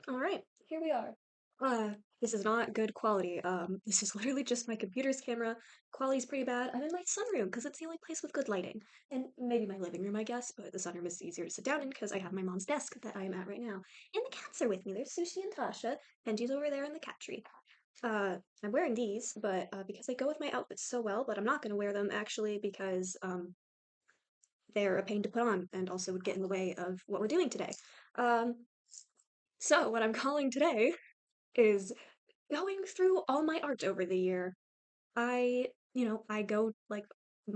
Alright, here we are. This is not good quality. This is literally just my computer's camera. Quality's pretty bad. I'm in my sunroom because it's the only place with good lighting. And maybe my living room, I guess, but the sunroom is easier to sit down in because I have my mom's desk that I am at right now. And the cats are with me. There's Sushi and Tasha. Benji's over there in the cat tree. I'm wearing these, but because they go with my outfit so well, but I'm not going to wear them actually because they're a pain to put on and also would get in the way of what we're doing today. Um, so what I'm calling today is going through all my art over the year. I go like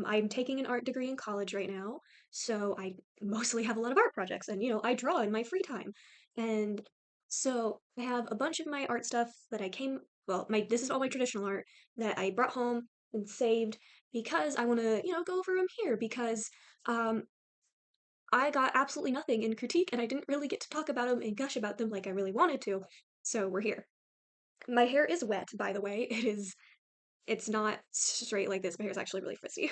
I'm taking an art degree in college right now, so I mostly have a lot of art projects and I draw in my free time. And so I have a bunch of my art stuff that my this is all my traditional art that I brought home and saved because I want to, go over them here because um I got absolutely nothing in critique and I didn't really get to talk about them and gush about them like I really wanted to. So we're here. My hair is wet, by the way. It's not straight like this. My hair is actually really frizzy.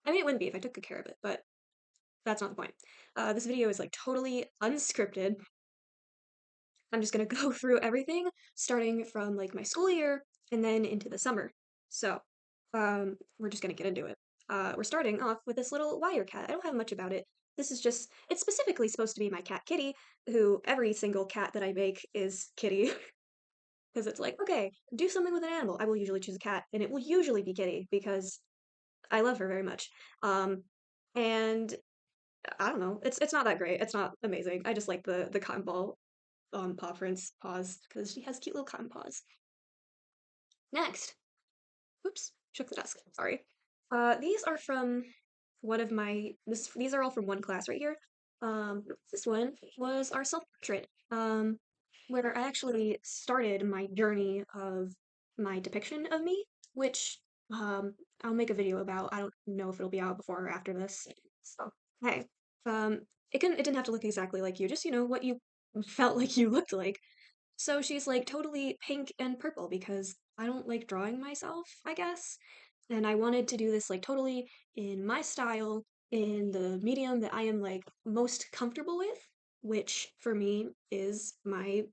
I mean, it wouldn't be if I took good care of it, but that's not the point. This video is like totally unscripted. I'm just gonna go through everything, starting from like my school year and then into the summer. So, we're just gonna get into it. We're starting off with this little wire cat. I don't have much about it. It's specifically supposed to be my cat Kitty, who every single cat that I make is Kitty. Because it's like, okay, do something with an animal. I will usually choose a cat, and it will usually be Kitty because I love her very much. Um, and I don't know, it's not that great. It's not amazing. I just like the cotton ball paw prints paws because she has cute little cotton paws. Next, oops, shook the desk. Sorry. These are from one of my this. These are all from one class right here. This one was our self portrait. Where I actually started my journey of my depiction of me, which um I'll make a video about. I don't know if it'll be out before or after this. So hey, um, it didn't have to look exactly like you. Just what you felt like you looked like. So she's like totally pink and purple because I don't like drawing myself, I guess. And I wanted to do this like totally in my style, in the medium that I am like most comfortable with, which for me is my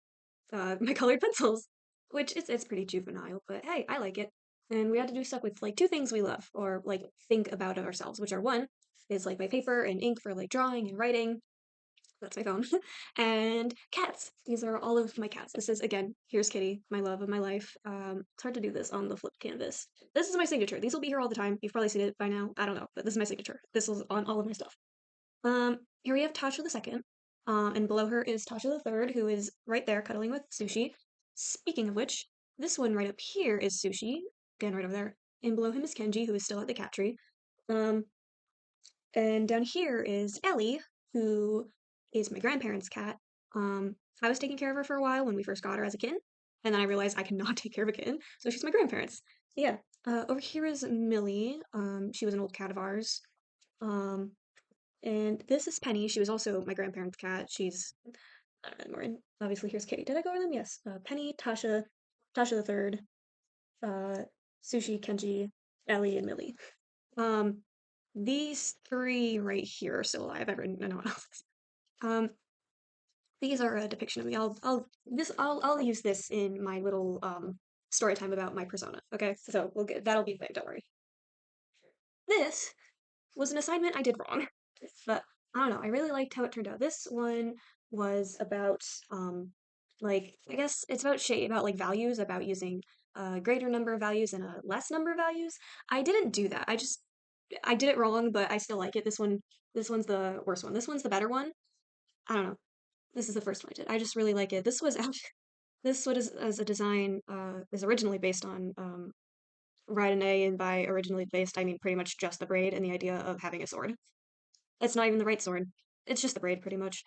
colored pencils, which it's pretty juvenile, but hey, I like it. And we had to do stuff with like two things we love or like think about ourselves, which are one is like my paper and ink for like drawing and writing, that's my phone. And cats. These are all of my cats. This is again, here's Kitty, my love of my life. It's hard to do this on the flipped canvas. This is my signature. These will be here all the time. You've probably seen it by now. I don't know, but this is my signature. This is on all of my stuff. Here we have Tasha the second. And below her is Tasha the third, who is right there cuddling with Sushi. Speaking of which, this one right up here is Sushi, again right over there. And below him is Kenji, who is still at the cat tree. Um, and down here is Ellie, who is my grandparents' cat. I was taking care of her for a while when we first got her as a kitten, and then I realized I cannot take care of a kitten, so she's my grandparents. Yeah. Over here is Millie. She was an old cat of ours. Um, and this is Penny. She was also my grandparents' cat. She's I don't know more. Obviously, here's Kitty. Did I go over them? Yes. Penny, Tasha, Tasha the third, uh, Sushi, Kenji, Ellie, and Millie. Um, these three right here are still alive. I've written no one else. Um, these are a depiction of me. I'll use this in my little story time about my persona. Okay, so we'll get that'll be the thing. Don't worry. This was an assignment I did wrong, but I don't know. I really liked how it turned out. This one was about I guess it's about shape, about like values, about using a greater number of values and a less number of values. I didn't do that. I did it wrong, but I still like it. This one's the worst one. This one's the better one. I don't know. This is the first one I did. I just really like it. This was actually, this what is as a design is originally based on Ride an A, and by originally based I mean pretty much just the braid and the idea of having a sword. It's not even the right sword. It's just the braid pretty much.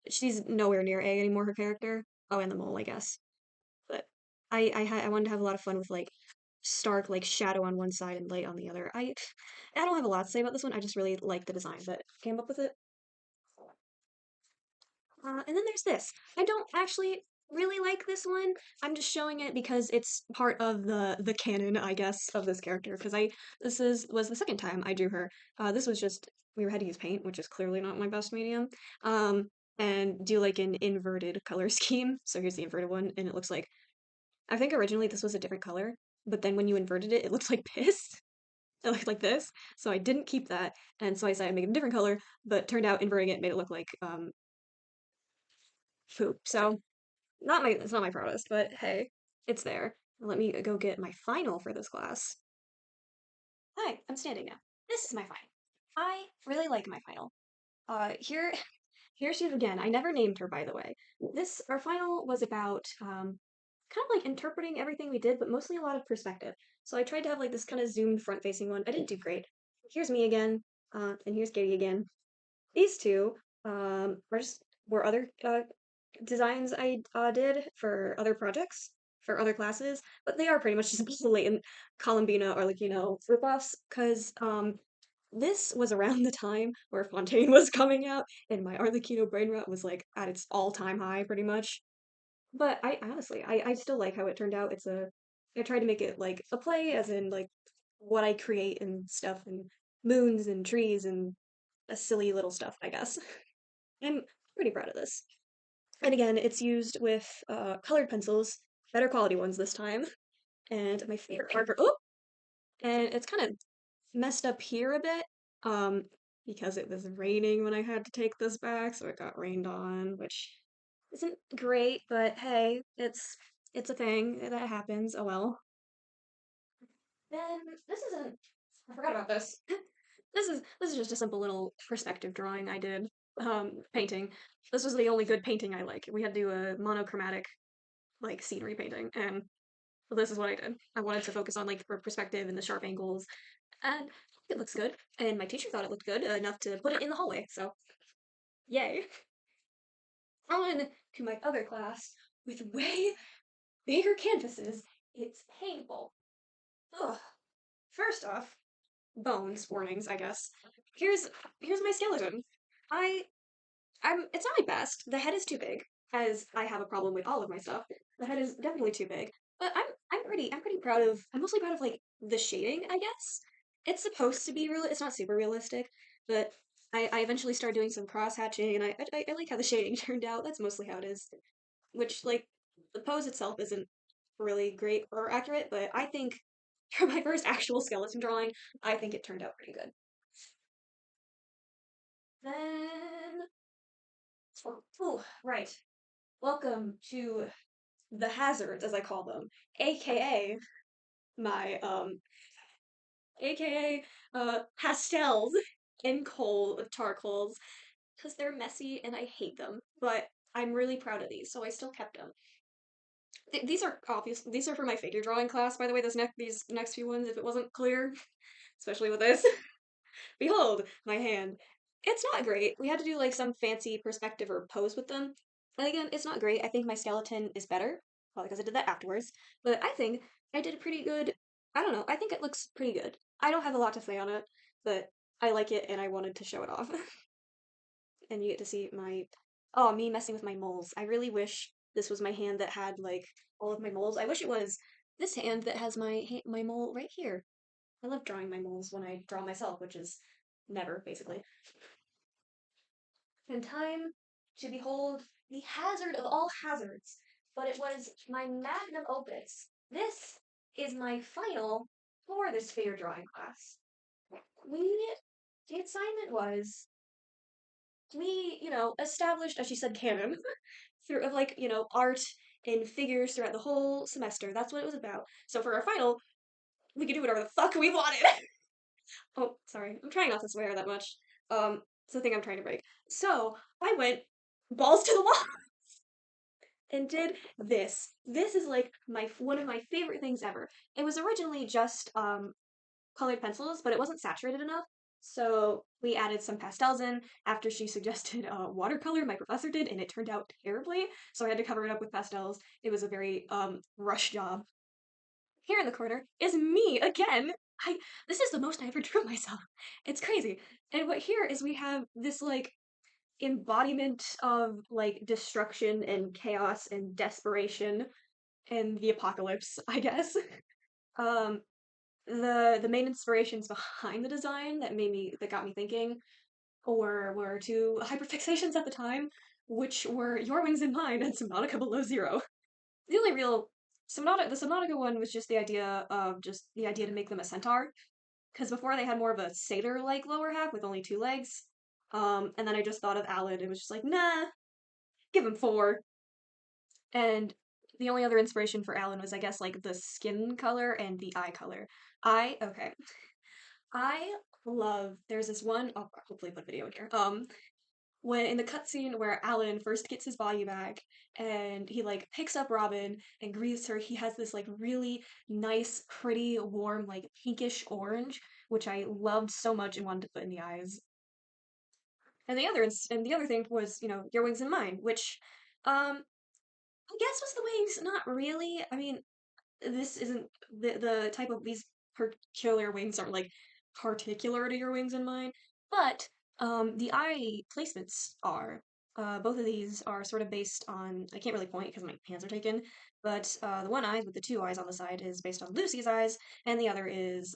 She's nowhere near A anymore, her character. Oh, and the mole, I guess. But I wanted to have a lot of fun with like stark like shadow on one side and light on the other. I don't have a lot to say about this one. I just really like the design that came up with it. And then there's this. I don't actually really like this one. I'm just showing it because it's part of the canon, I guess, of this character. Because I this is was the second time I drew her. This was just we had to use paint, which is clearly not my best medium. Um, and do like an inverted color scheme. So here's the inverted one, and it looks like I think originally this was a different color, but then when you inverted it, it looked like piss. It looked like this. So I didn't keep that, and so I decided to make it a different color, but turned out inverting it made it look like poop. So it's not my proudest, but hey, it's there. Let me go get my final for this class. Hi, I'm standing now. This is my final. I really like my final. Here Here she is again. I never named her, by the way. Our final was about kind of like interpreting everything we did, but mostly a lot of perspective. So I tried to have like this kind of zoomed front facing one. I didn't do great. Here's me again, and here's Katie again. These two were other designs I did for other projects, for other classes, but they are pretty much just blatant Columbina or like, ripoffs, because this was around the time where Fontaine was coming out, and my Arlecchino brain rot was like at its all-time high, pretty much. But I honestly, I still like how it turned out. I tried to make it like a play, as in like what I create and stuff, and moons and trees and a silly little stuff, I guess. I'm pretty proud of this. And again, it's used with colored pencils, better quality ones this time, and my favorite marker. Oh, and it's kind of messed up here a bit, um, because it was raining when I had to take this back, so it got rained on, which isn't great, but hey, it's a thing that happens. Oh well. Then this isn't. I forgot about this. This is just a simple little perspective drawing I did. Painting. This was the only good painting I like. We had to do a monochromatic like scenery painting, and this is what I did. I wanted to focus on like perspective and the sharp angles, and it looks good. And my teacher thought it looked good enough to put it in the hallway. So yay! On to my other class with way bigger canvases. It's painful. Ugh. First off, bones warnings, I guess. Here's my skeleton. I it's not my best. The head is too big, as I have a problem with all of my stuff. The head is definitely too big. But I'm pretty proud of I'm mostly proud of like the shading, I guess. It's supposed to be real it's not super realistic, but I eventually started doing some cross hatching, and I like how the shading turned out. That's mostly how it is. Which like the pose itself isn't really great or accurate, but I think for my first actual skeleton drawing, I think it turned out pretty good. Then oh, right. Welcome to the hazards, as I call them, aka my aka pastels in coal with charcoals, because they're messy and I hate them. But I'm really proud of these, so I still kept them. These are obvious. These are for my figure drawing class, by the way. These next few ones, if it wasn't clear, especially with this. Behold, my hand. It's not great. We had to do like some fancy perspective or pose with them. And again, it's not great. I think my skeleton is better, probably because I did that afterwards. But I think I did a pretty good. I don't know. I think it looks pretty good. I don't have a lot to say on it, but I like it and I wanted to show it off. And you get to see me messing with my moles. I really wish this was my hand that had like all of my moles. I wish it was this hand that has my mole right here. I love drawing my moles when I draw myself, which is never, basically. And time to behold the hazard of all hazards. But it was my magnum opus. This is my final for this figure drawing class. We, the assignment was, established, as she said, canon through of like, art and figures throughout the whole semester. That's what it was about. So for our final, we could do whatever the fuck we wanted. Oh, sorry. I'm trying not to swear that much. It's the thing I'm trying to break. So I went balls to the wall and did this. This is like my one of my favorite things ever. It was originally just colored pencils, but it wasn't saturated enough. So we added some pastels in after she suggested watercolor. My professor did, and it turned out terribly. So I had to cover it up with pastels. It was a very rush job. Here in the corner is me again. I This is the most I ever drew myself. It's crazy. And what here is we have this like embodiment of like destruction and chaos and desperation and the apocalypse, I guess. Um the main inspirations behind the design that got me thinking or were two hyperfixations at the time. which were Your Wings and Mine and Subnautica Below Zero. The only real the Subnautica one was just the idea to make them a centaur, because before they had more of a satyr-like lower half with only two legs. And then I just thought of Alan and was just like, nah, give him four. And the only other inspiration for Alan was, I guess, like the skin color and the eye color. Okay. I love, there's this one, I'll hopefully put a video in here. When in the cutscene where Alan first gets his body back and he like picks up Robin and greets her, he has this like really nice, pretty, warm, like pinkish orange, which I loved so much and wanted to put in the eyes. And the other thing was, Your Wings and Mine, which I guess was the wings, not really. I mean, this isn't the type of these particular wings aren't like particular to Your Wings and Mine, but the eye placements are. Both of these are sort of based on. I can't really point because my hands are taken, but the one eye with the two eyes on the side is based on Lucy's eyes, and the other is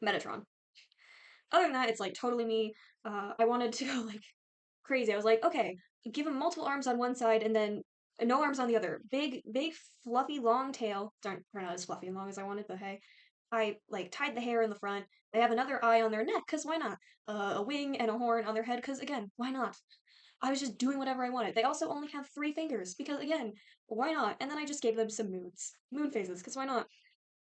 Metatron. Other than that, it's like totally me. I wanted to go like crazy. I was like, okay, give him multiple arms on one side and then no arms on the other. Big, fluffy, long tail. Darn, they're not as fluffy and long as I wanted, but hey. I like tied the hair in the front. They have another eye on their neck, cause why not? A wing and a horn on their head, cause again, why not? I was just doing whatever I wanted. They also only have three fingers, because again, why not? And then I just gave them some moon phases, cause why not?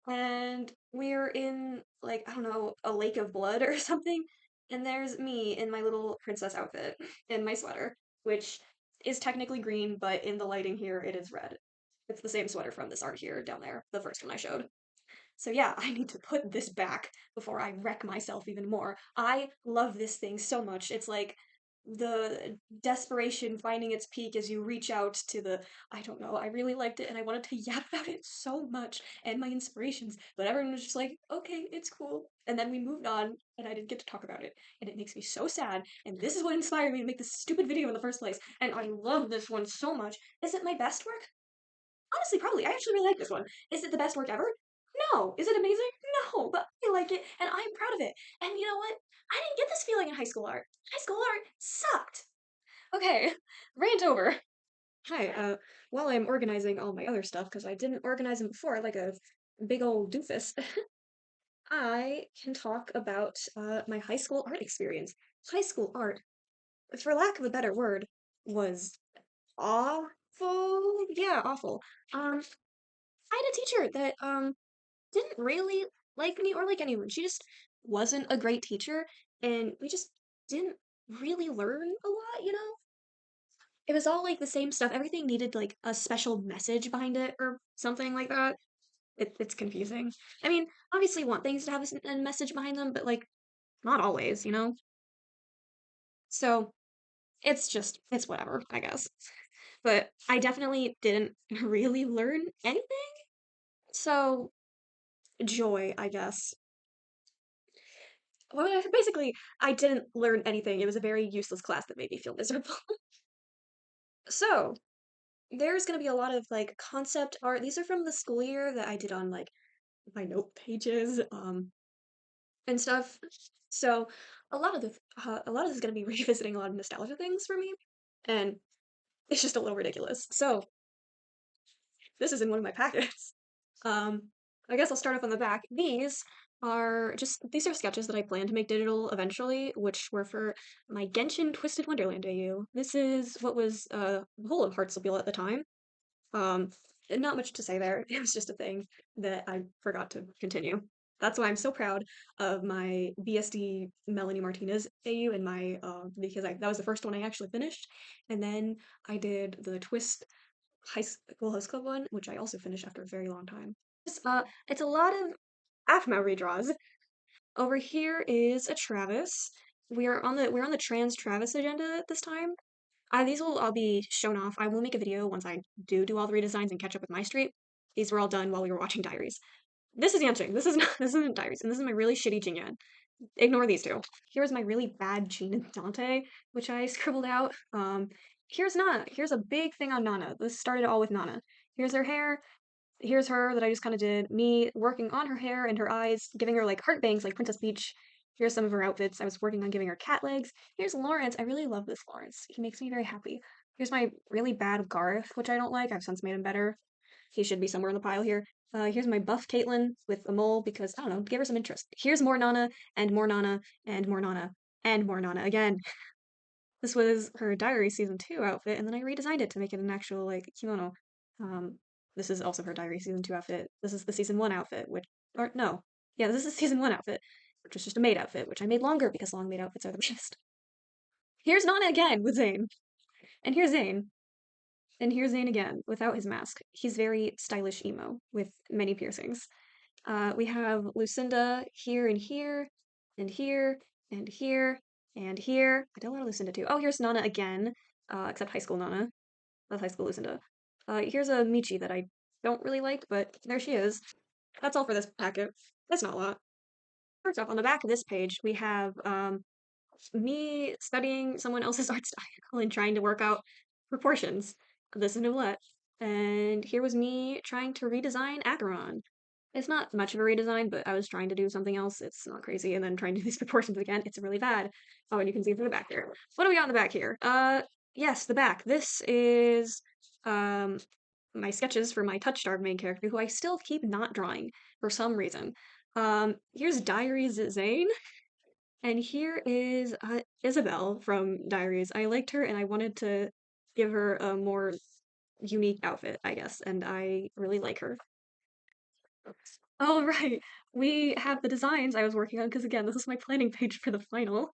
And we're in like I don't know a lake of blood or something, and there's me in my little princess outfit and my sweater, which is technically green, but in the lighting here it is red. It's the same sweater from this art here down there, the first one I showed. So yeah, I need to put this back before I wreck myself even more. I love this thing so much. It's like the desperation finding its peak as you reach out to the I don't know, I really liked it and I wanted to yap about it so much and my inspirations, but everyone was just like, okay, it's cool. And then we moved on and I didn't get to talk about it. And it makes me so sad. And this is what inspired me to make this stupid video in the first place. And I love this one so much. Is it my best work? Honestly, probably. I actually really like this one. Is it the best work ever? No. Is it amazing? No, but I like it and I'm proud of it. And you know what? I didn't get this feeling in high school art. High school art sucked. Okay, rant over. Hi, while I'm organizing all my other stuff, because I didn't organize them before like a big old doofus, I can talk about my high school art experience. High school art, for lack of a better word, was awful. Yeah, awful. I had a teacher that didn't really like me or like anyone. She just wasn't a great teacher, and we just didn't really learn a lot. It was all like the same stuff. Everything needed like a special message behind it or something like that. It's confusing. I mean, obviously, you want things to have a message behind them, but like not always. So it's whatever, I guess. But I definitely didn't really learn anything. So joy, I guess. Well, basically, I didn't learn anything. It was a very useless class that made me feel miserable. So, there's going to be a lot of like concept art. These are from the school year that I did on like my note pages and stuff. So, a lot of this is going to be revisiting a lot of nostalgia things for me, and it's just a little ridiculous. So, this is in one of my packets. Um, I guess I'll start off on the back. These are sketches that I plan to make digital eventually, which were for my Genshin Twisted Wonderland AU. This is what was the whole of Heartslebule at the time. Um, Not much to say there. It was just a thing that I forgot to continue. That's why I'm so proud of my BSD Melanie Martinez AU and my because that was the first one I actually finished, and then I did the Twist High School Host Club one, which I also finished after a very long time. It's a lot of AFMA redraws. Over here is a Travis. We're on the trans Travis agenda this time. These will all be shown off. I will make a video once I do all the redesigns and catch up with my street. These were all done while we were watching Diaries. This is Yanqing. This is not. This isn't Diaries, and this is my really shitty Jingyan. Ignore these two. Here's my really bad Jean and Dante, which I scribbled out. Here's Nana. Here's a big thing on Nana. This started all with Nana. Here's her hair. Here's her that I just kind of did. Me working on her hair and her eyes, giving her like heart bangs like Princess Peach. Here's some of her outfits. I was working on giving her cat legs. Here's Lawrence. I really love this Lawrence. He makes me very happy. Here's my really bad Garth, which I don't like. I've since made him better. He should be somewhere in the pile here. Here's my buff Caitlin with a mole because, I don't know, give her some interest. Here's more Nana, and more Nana, and more Nana, and more Nana again. This was her Diary Season 2 outfit, and then I redesigned it to make it an actual, like, kimono. Um, this is also her Diary Season 2 outfit. This is the Season 1 outfit, which, or no. Yeah, this is the Season 1 outfit, which was just a maid outfit, which I made longer because long maid outfits are the best. Here's Nana again with Zane. And here's Zane. And here's Zane again, without his mask. He's very stylish emo, with many piercings. We have Lucinda here and here, and here, and here, and here. I did a lot of Lucinda too. Oh, here's Nana again, except high school Nana. That's high school Lucinda. Here's a Michi that I don't really like, but there she is. That's all for this packet. That's not a lot. First off, on the back of this page, we have me studying someone else's art style and trying to work out proportions. This is Noulette. And here was me trying to redesign Acheron. It's not much of a redesign, but I was trying to do something else. It's not crazy. And then trying to do these proportions again. It's really bad. Oh, and you can see from the back here. What do we got in the back here? Yes, the back. This is um my sketches for my touch starved main character, who I still keep not drawing for some reason. Here's Diaries Zane. And here is Isabel from Diaries. I liked her and I wanted to give her a more unique outfit, I guess, and I really like her. Oh, right. We have the designs I was working on because, again, this is my planning page for the final.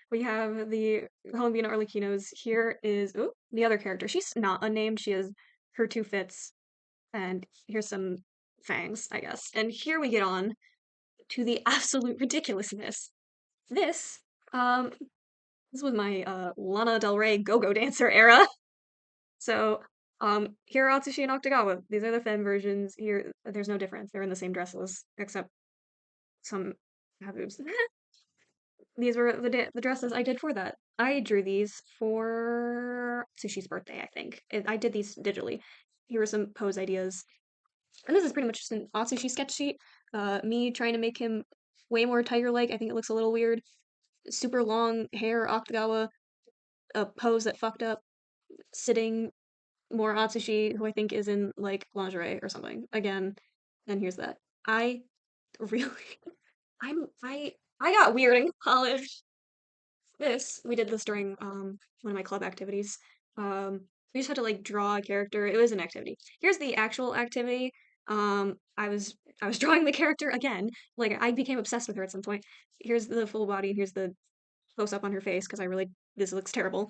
We have the Columbina Arlequinos. Here is the other character. She's not unnamed. She has her two fits, and here's some fangs, I guess. And here we get on to the absolute ridiculousness. This, um, this was my Lana Del Rey go-go dancer era. So, here are Atsushi and Octagawa. These are the femme versions. Here, there's no difference. They're in the same dresses, except some have boobs. These were the dresses I did for that. I drew these for Sushi's birthday, I think. I did these digitally. Here are some pose ideas. And this is pretty much just an Atsushi sketch sheet. Me trying to make him way more tiger-like. I think it looks a little weird. Super long hair, Octagawa, a pose that fucked up, sitting more Atsushi, who I think is in like lingerie or something. Again, and here's that. I really I got weird in college. We did this during one of my club activities. We just had to like draw a character. It was an activity. Here's the actual activity. I was drawing the character again. Like I became obsessed with her at some point. Here's the full body, here's the close up on her face because I really this looks terrible.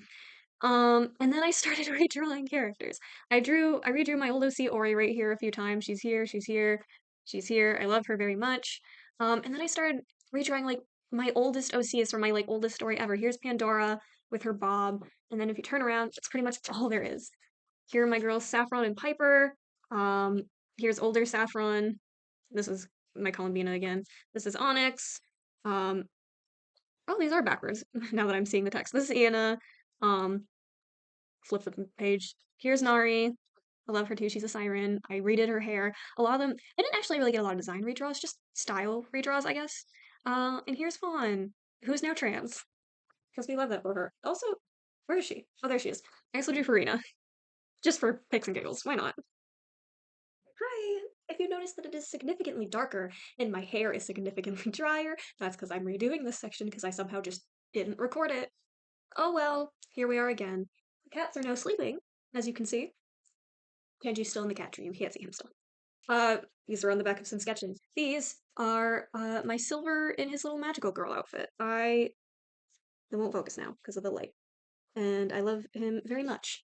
And then I started redrawing characters. I redrew my old OC Ori right here a few times. She's here, she's here, she's here. I love her very much. And then I started redrawing like my oldest OCs from my like oldest story ever. Here's Pandora with her bob, and then if you turn around, it's pretty much all there is. Here are my girls Saffron and Piper. Um, here's older Saffron. This is my Columbina again. This is Onyx. Um, oh, these are backwards now that I'm seeing the text. This is Iana. Um, flip the page. Here's Nari. I love her too. She's a siren. I redid her hair. A lot of them, I didn't actually really get a lot of design redraws, just style redraws, I guess. And here's Fawn, who's now trans, because we love that for her. Also, where is she? Oh, there she is. I also drew Farina, just for pics and giggles. Why not? Hi. If you notice that it is significantly darker and my hair is significantly drier, that's because I'm redoing this section because I somehow just didn't record it. Oh well, here we are again. The cats are now sleeping, as you can see. Kenji's still in the cat tree. You can't see him still. These are on the back of some sketches. These are my Silver in his little magical girl outfit. It won't focus now because of the light. And I love him very much.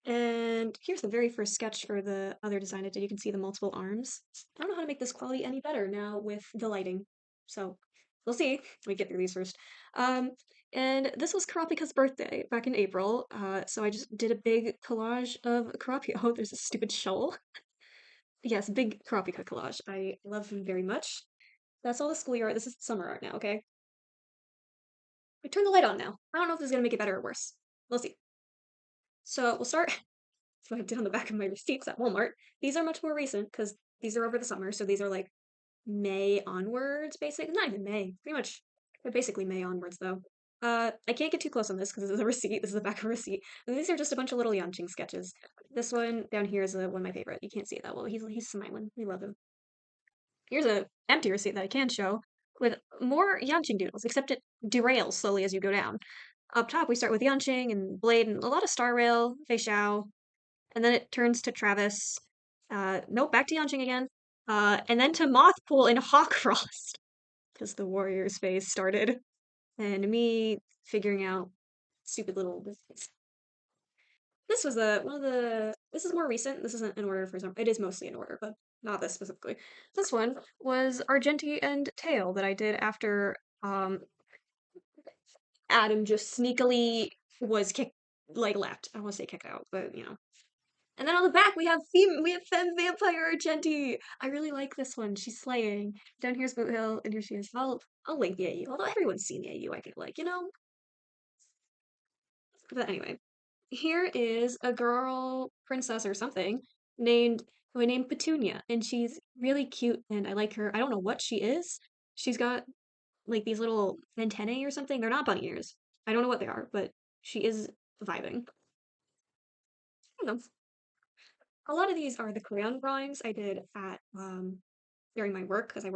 And here's the very first sketch for the other design I did. You can see the multiple arms. I don't know how to make this quality any better now with the lighting. So we'll see. Let me get through these first. And this was Karapika's birthday back in April. So I just did a big collage of Karapika. Oh, there's a stupid shovel. Yes, big Karapika collage. I love him very much. That's all the school year art. This is summer art now, okay? I turn the light on now. I don't know if this is gonna make it better or worse. We'll see. So we'll start what I did on the back of my receipts at Walmart. These are much more recent because these are over the summer, so these are like May onwards, basically. Not even May, pretty much But basically May onwards, though. I can't get too close on this because this is a receipt. This is the back of a receipt. And these are just a bunch of little Yanqing sketches. This one down here is one of my favorite. You can't see it that well. He's smiling. We love him. Here's a empty receipt that I can show with more Yanqing doodles, except it derails slowly as you go down. Up top, we start with Yanqing and Blade and a lot of Star Rail, Fei Xiao, and then it turns to Travis. Nope, back to Yanqing again. And then to Mothpool and Hawkfrost, because the Warriors phase started, and me figuring out stupid little. This was one of the. This is more recent. This isn't in order for some. It is mostly in order, but not this specifically. This one was Argenti and Tail that I did after Adam just sneakily was kicked, like left. I don't want to say kicked out, but you know. And then on the back we have Femme Vampire Argenti. I really like this one. She's slaying. Down here's Boot Hill, and here she is. I'll link the AU. Although everyone's seen the AU, I feel like, you know. But anyway, here is a girl princess or something named who I named Petunia, and she's really cute, and I like her. I don't know what she is. She's got like these little antennae or something. They're not bunny ears. I don't know what they are, but she is vibing. I don't know. A lot of these are the crayon drawings I did at during my work because I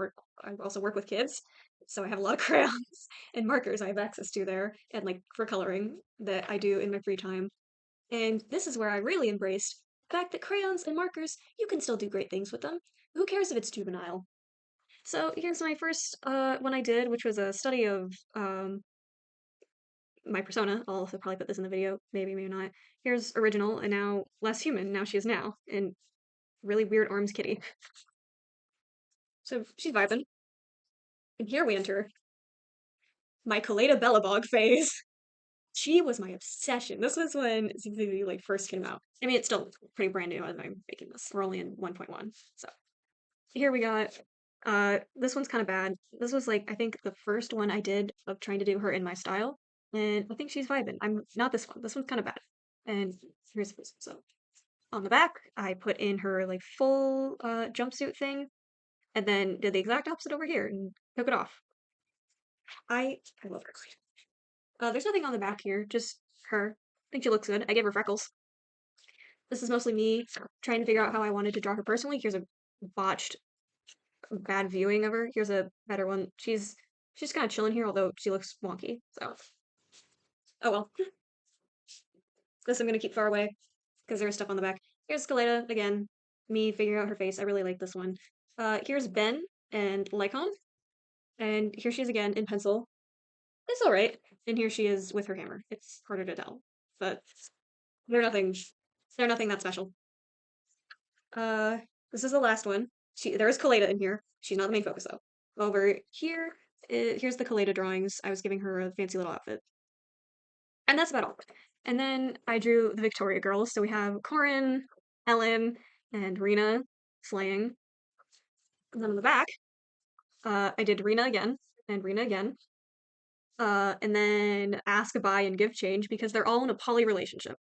also work with kids, so I have a lot of crayons and markers I have access to there, and like for coloring that I do in my free time. And this is where I really embraced the fact that crayons and markers, you can still do great things with them. Who cares if it's juvenile? So here's my first one I did, which was a study of my persona. I'll also probably put this in the video, maybe, maybe not. Here's original, and now less human, now she is now, and really weird arms kitty. So she's vibing. And here we enter my Kaleda Bellabog phase. She was my obsession. This was when ZZZ like first came out. I mean, it's still pretty brand new as I'm making this. We're only in 1.1. So here we got this one's kind of bad. This was like I think the first one I did of trying to do her in my style. And I think she's vibing. I'm not this one. This one's kind of bad. And here's this. So on the back, I put in her like full jumpsuit thing and then did the exact opposite over here and took it off. I love her. There's nothing on the back here, just her. I think she looks good. I gave her freckles. This is mostly me trying to figure out how I wanted to draw her personally. Here's a botched, bad viewing of her. Here's a better one. She's kind of chilling here, although she looks wonky. So, oh well. This I'm gonna keep far away because there's stuff on the back. Here's Skeleta again. Me figuring out her face. I really like this one. Here's Ben and Lycon, and here she is again in pencil. It's all right. And here she is with her hammer. It's harder to tell, but they're nothing. They're nothing that special. Uh, this is the last one. There is Kaleda in here. She's not the main focus though. Over here, here's the Kaleda drawings. I was giving her a fancy little outfit, and that's about all. And then I drew the Victoria girls. So we have Corin, Ellen, and Rena slaying. And then on the back, I did Rena again and Rena again. And then ask, buy, and give change because they're all in a poly relationship.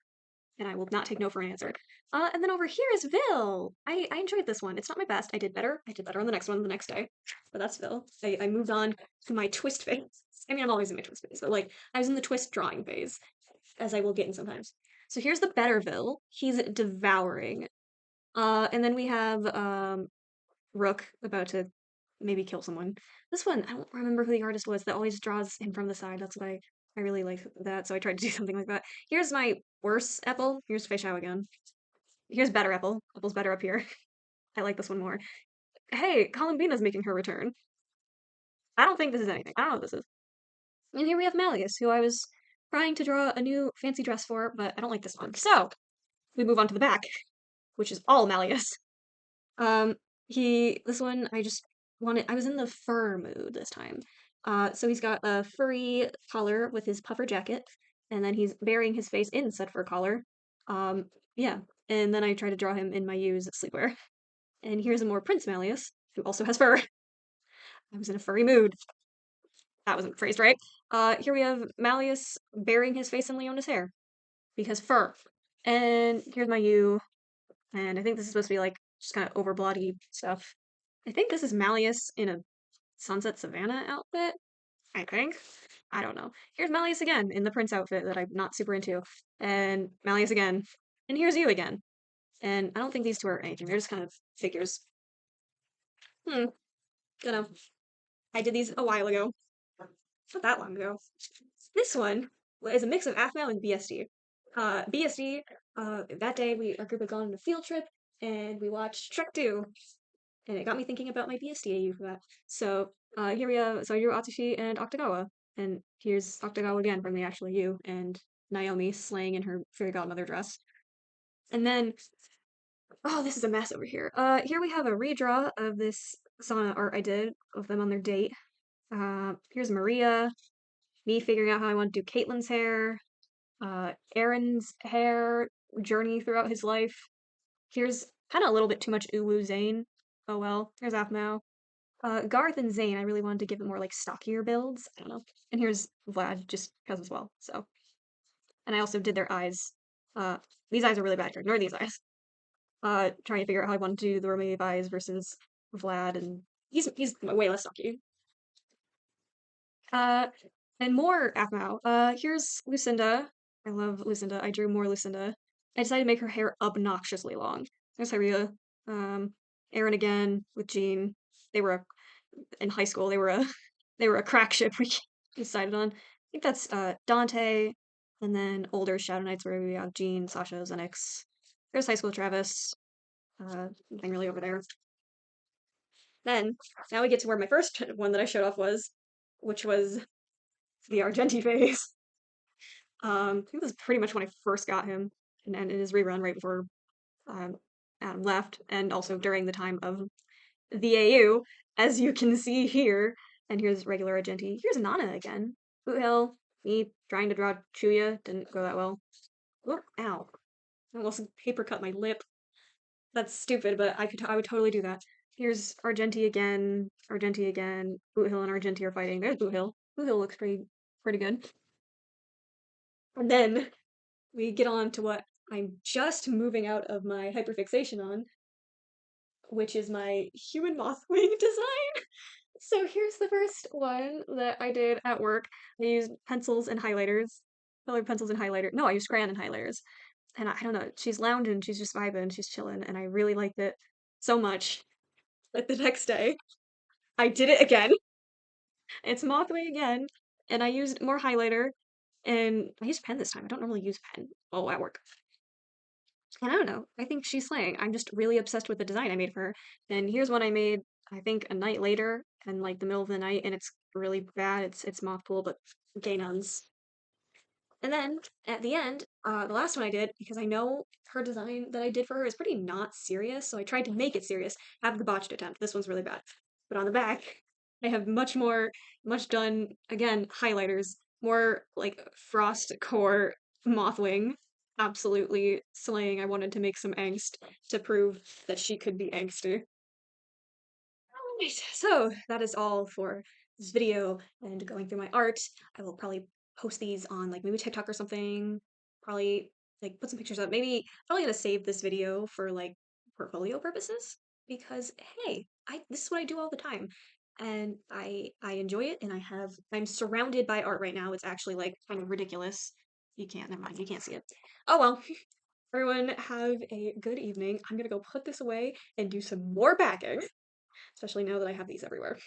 And I will not take no for an answer. And then over here is Vil. I enjoyed this one. It's not my best. I did better. I did better on the next one the next day. But that's Vil. I moved on to my twist phase. I mean, I'm always in my twist phase, but like I was in the twist drawing phase, as I will get in sometimes. So here's the better Vil. He's devouring. And then we have Rook about to maybe kill someone. This one, I don't remember who the artist was that always draws him from the side. That's what I really like that, so I tried to do something like that. Here's my worse Apple. Here's Fei Xiao again. Here's better Apple. Apple's better up here. I like this one more. Hey, Columbina's making her return. I don't think this is anything. I don't know what this is. And here we have Malleus, who I was trying to draw a new fancy dress for, but I don't like this one. So, we move on to the back, which is all Malleus. Um, this one, I was in the fur mood this time. So he's got a furry collar with his puffer jacket, and then he's burying his face in said fur collar. Yeah, and then I try to draw him in my used sleepwear. And here's a more Prince Malleus, who also has fur. I was in a furry mood. That wasn't phrased right. Here we have Malleus burying his face in Leona's hair, because fur. And here's my U, and I think this is supposed to be like just kind of over bloody stuff. I think this is Malleus in a Sunset Savannah outfit. I think. I don't know. Here's Malleus again in the prince outfit that I'm not super into. And Malleus again. And here's you again. And I don't think these two are anything. They're just kind of figures. Hmm. Don't know. I did these a while ago. Not that long ago. This one is a mix of AFMAO and BSD. BSD, that day our group had gone on a field trip and we watched Shrek 2. And it got me thinking about my BSD AU for that. So here we have Soyuru Atsushi and Octagawa. And here's Octagawa again from the actual U and Naomi slaying in her fairy godmother dress. And then, oh, this is a mess over here. Here we have a redraw of this sauna art I did of them on their date. Here's Maria, me figuring out how I want to do Caitlyn's hair, Aaron's hair journey throughout his life. Here's kind of a little bit too much uwu Zane. Oh well, here's Afmao. Garth and Zane, I really wanted to give them more like stockier builds. I don't know. And here's Vlad just because as well. So, and I also did their eyes. Uh, these eyes are really bad. Ignore these eyes. Trying to figure out how I want to do the Romeo eyes versus Vlad, and he's way less stocky. Uh, and more Afmao. Here's Lucinda. I love Lucinda. I drew more Lucinda. I decided to make her hair obnoxiously long. There's Hyria. Um, Aaron again with Jean. They were in high school. They were a crack ship we decided on. I think that's Dante, and then older Shadow Knights where we have Jean, Sasha, Zenix. There's high school Travis. Nothing really over there. Then now we get to where my first one that I showed off was, which was the Argenti phase. I think this is pretty much when I first got him, and in his rerun right before um, Adam left, and also during the time of the AU, as you can see here. And here's regular Argenti. Here's Nana again. Boot Hill, me trying to draw Chuya, didn't go that well. Oh, ow. I almost paper cut my lip. That's stupid, but I would totally do that. Here's Argenti again, Argenti again. Boot Hill and Argenti are fighting. There's Boot Hill. Boot Hill looks pretty good. And then we get on to what I'm just moving out of my hyperfixation on, which is my human mothwing design. So here's the first one that I did at work. I used pencils and highlighters. Colored pencils and highlighter. No, I used crayon and highlighters. And I don't know, she's lounging, she's just vibing, she's chilling, and I really liked it so much that the next day I did it again. It's Mothwing again, and I used more highlighter, and I used pen this time. I don't normally use pen. Oh, at work. And I don't know. I think she's slaying. I'm just really obsessed with the design I made for her. And here's one I made, I think, a night later, and like the middle of the night, and it's really bad. It's Mothpool, but gay nuns. And then at the end, the last one I did, because I know her design that I did for her is pretty not serious, so I tried to make it serious. Have the botched attempt. This one's really bad. But on the back, I have much done, again, highlighters, more like frost core mothwing. Absolutely slaying. I wanted to make some angst to prove that she could be angsty. Alright, so that is all for this video and going through my art. I will probably post these on like maybe TikTok or something. Probably like put some pictures up. Maybe probably gonna save this video for like portfolio purposes because hey, I this is what I do all the time. And I enjoy it and I'm surrounded by art right now. It's actually like kind of ridiculous. You can't, never mind, you can't see it. Oh well. Everyone have a good evening. I'm gonna go put this away and do some more packing especially now that I have these everywhere.